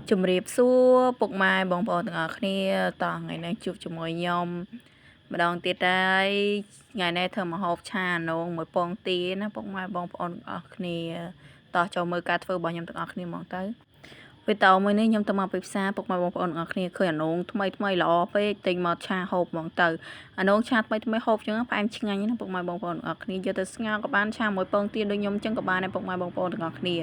ជំរាបសួរពុកម៉ែបងប្អូនទាំងអស់គ្នាតោះថ្ងៃនេះជួបជាមួយខ្ញុំម្ដងទៀតហើយថ្ងៃនេះធ្វើម្ហូបឆាអានងមួយពងទាណាពុកម៉ែបងប្អូនទាំងអស់គ្នាតោះចូលមើលការធ្វើរបស់ខ្ញុំទាំងអស់គ្នាហ្មងទៅវីដេអូមួយនេះខ្ញុំទៅមកពីផ្សារពុកម៉ែបងប្អូនទាំងអស់គ្នាឃើញអានងថ្មីល្អពេកទិញមកឆាហូបហ្មងទៅអានងឆាថ្មីហូបចឹងផ្អែមឆ្ងាញ់ណាពុកម៉ែបងប្អូនទាំងអស់គ្នាយកទៅស្ងោរក៏បានឆាមួយពងទាដូចខ្ញុំចឹងក៏បានដែរពុកម៉ែបងប្អូនទាំងអស់គ្នា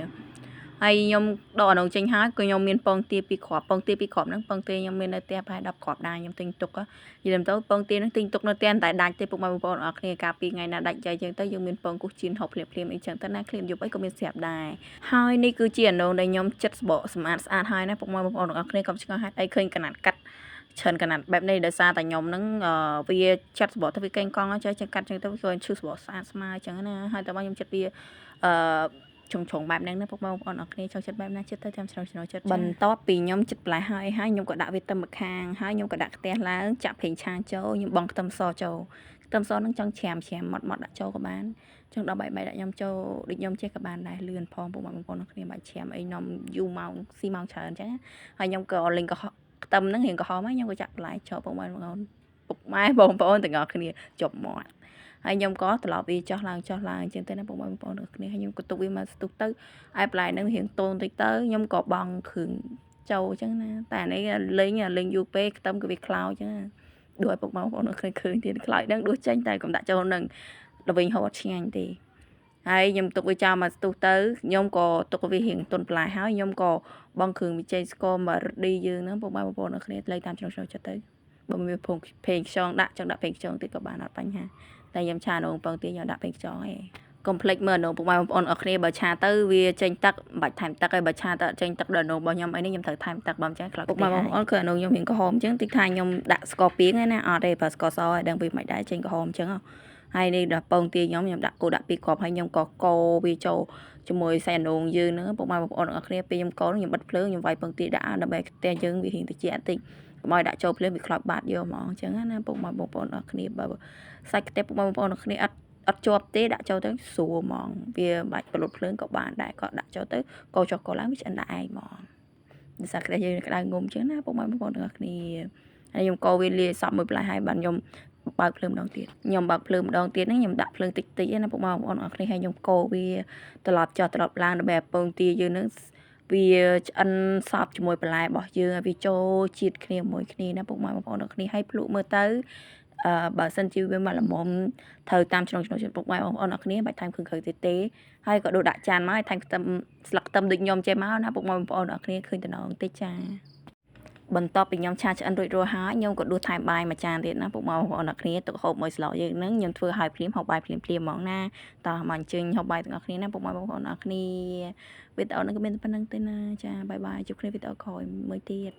ហើយខ្ញុំដកអានោះចេញហើយក៏ខ្ញុំមានពងទា2គ្រាប់ពងទា2គ្រាប់ហ្នឹងពងទាខ្ញុំមាននៅផ្ទះប្រហែល10គ្រាប់ដែរខ្ញុំទិញទុកនិយាយទៅពងទាហ្នឹងទិញទុកនៅផ្ទះតែដាច់ទេពុកម៉ែបងប្អូនអរគ្នាកាលពីថ្ងៃណាដាច់ចៃចឹងទៅយើងមានពងគូសជៀនហូបភ្លាមអីចឹងទៅណាឃ្លាមយប់អីក៏មានស្រាប់ដែរហើយនេះគឺជាអានោះដែលខ្ញុំចិត្តស្បកសម្អាតស្អាតហើយណាពុកម៉ែបងប្អូនអរគ្នាកុំឆ្ងល់ហេតុអីឃើញកណាត់កាត់ច្រើនកណាត់បែបនេះដោយសារតែខ្ញុំហ្នឹងវាចាត់សបកទៅវាកេងកង់ចេះកាត់ចឹងទៅវាឈឺសបកស្អាតស្មើចឹងណាហើយតែមកខ្ញុំចិត្តវាឆុងបែបហ្នឹងណាពុកម៉ែបងប្អូនអរគ្នាចូលចិត្តបែបណាចិត្តទៅតាមច្នៃចិត្តបន្ទាប់ពីខ្ញុំចិត្តផ្លែហើយខ្ញុំក៏ដាក់វាទៅម្ខាងហើយខ្ញុំក៏ដាក់ខ្ទះឡើងចាក់ប្រេងឆាចូលខ្ញុំបង់ខ្ទឹមសចូលខ្ទឹមសហ្នឹងចង់ច្រាមម៉ត់ដាក់ចូលក៏បានចឹងដល់បាយដាក់ខ្ញុំចូលដូចខ្ញុំចេះក៏បានដែរលឿនផងពុកម៉ែបងប្អូនអរគ្នាបាច់ច្រាមអីនំយូរម៉ោងស៊ីម៉ោងច្រើនចឹងហើយខ្ញុំក៏លេងក៏ខ្ទឹមហ្នឹងរៀងក្រហមហើយខ្ញុំក៏ចាក់បន្លែចូលពុកម៉ែបងប្អូនទាំងអស់គ្នាជប់មាត់ហើយខ្ញុំក៏ត្រឡប់វាចោះឡើងអញ្ចឹងទៅណាបងប្អូនទាំងគ្នាហើយខ្ញុំក៏ទុកវាមកស្ទុះទៅហើយបន្លែហ្នឹងរៀងតូនតិចទៅខ្ញុំក៏បង់គ្រឿងចូលអញ្ចឹងណាតែអានេះលេងយូរពេកខ្ទឹមក៏វាខ្លោចអញ្ចឹងដួសឲ្យពុកបងប្អូនឃើញទៀតខ្លោចហ្នឹងដួសចេញតែកុំដាក់ចូលនឹងល្វីងហូតឆ្ងាញ់ទេហើយខ្ញុំទុកវាចោលមកស្ទុះទៅខ្ញុំក៏ទុកវារៀងទន់បន្លែហើយខ្ញុំក៏បងគ្រឿងវិជ័យស្ករមករឌីយើងហ្នឹងពុកបងប្អូនគ្នាលេងតាមចំណូលចិត្តទៅបើមានភេងខ្យងដាក់ចង់ដាក់ភេងខ្យងទៀតក៏បានអត់បញ្ហាតែខ្ញុំឆានងពងទាខ្ញុំដាក់ភេងខ្យងឯងកុំភ្លេចមើលនងពុកម៉ែបងប្អូនអរគ្នាបើឆាទៅវាចេញទឹកមិនបាច់ថែមទឹកឯងបើឆាទៅចេញទឹកដល់នងរបស់ខ្ញុំអីនេះខ្ញុំត្រូវថែមទឹកបើមិនចឹងខ្លាចពុកម៉ែបងប្អូនគឺនងខ្ញុំរៀងក្រហមអញ្ចឹងតិចថាខ្ញុំដាក់ស្ករពីងឯណាអត់ទេបើស្ករសឲ្យដឹងវាមិនដែរចេញក្រហមអញ្ចឹងហើយនេះដល់ពងទាខ្ញុំដាក់2គ្រាប់ហើយខ្ញុំក៏កូរវាចូលជាមួយសែននងយើងហ្នឹងពុកម៉ែបងប្អូនអរគ្នាពេលខ្ញុំកូរខ្ញុំបិទភ្លើងខ្ញុំវាយពងទាដាក់ដើម្បីផ្ទះយើងវារៀងតិចបន្តិចកុំឲ្យដាក់ចូលភ្លើងវាខ្លោចបាតយកហ្មងអញ្ចឹងណាពុកម៉ែបងប្អូនអរគ្នាបើសាច់ខ្ទះពុកម៉ែបងប្អូនអរគ្នាអត់ជាប់ទេដាក់ចូលទៅស្រួលហ្មងវាបាច់ប្រលត់ភ្លើងក៏បានដែរក៏ដាក់ចូលទៅកូរចុះកូរឡើងវាឆ្អិនដែរឯងហ្មងដោយសារខ្ទះយើងក្តៅងុំអញ្ចឹងណាពុកម៉ែបងប្អូនទាំងអស់គ្នាហើយខ្ញុំកូរវាលាយសពមួយផ្លែហើយបានខ្ញុំបើកភ្លើងម្ដងទៀតខ្ញុំបើកភ្លើងម្ដងទៀតហ្នឹងខ្ញុំដាក់ភ្លើងតិចណាពុកម៉ែបងប្អូនអរគ្នាហើយខ្ញុំកូរវាត្រឡប់ចុះត្រឡប់ឡើងដើម្បីឲ្យពងទាយើងហ្នឹងវាឆ្អិនសពជាមួយបន្លែរបស់យើងឲ្យវាចូលជាតិគ្នាមួយគ្នាណាពុកម៉ែបងប្អូនអរគ្នាហើយភ្លក់មើលទៅបើសិនជាវាមកល្មមត្រូវតាមចំណុចចិត្តពុកម៉ែបងប្អូនអរគ្នាបាច់ថែមគ្រឿងទេហើយក៏ដូចដាក់ចានមកឲ្យថែមខ្ទឹមស្លឹកខ្ទឹមដូចខ្ញុំចេះមកណាពុកម៉ែបងប្អូនអរគ្នាឃើញតំណងតិចចាបន្ទាប់ពីខ្ញុំឆាឆ្អិនរួចរាល់ហើយខ្ញុំក៏ដួសថែមបាយមួយចានទៀតណាពុកម៉ែបងប្អូនអរគ្នាទុកហូបមួយស្លយើងហ្នឹងខ្ញុំធ្វើឲ្យភ្លាមហូបបាយភ្លាមហ្មងណាតោះមកអញ្ជើញហូបបាយទាំងអស់គ្នាណាពុកម៉ែបងប្អូនអរគ្នាវីដេអូនេះក៏មានតែប៉ុណ្្នឹងទេណាចាបាយជួបគ្នាវីដេអូក្រោយមួយទៀត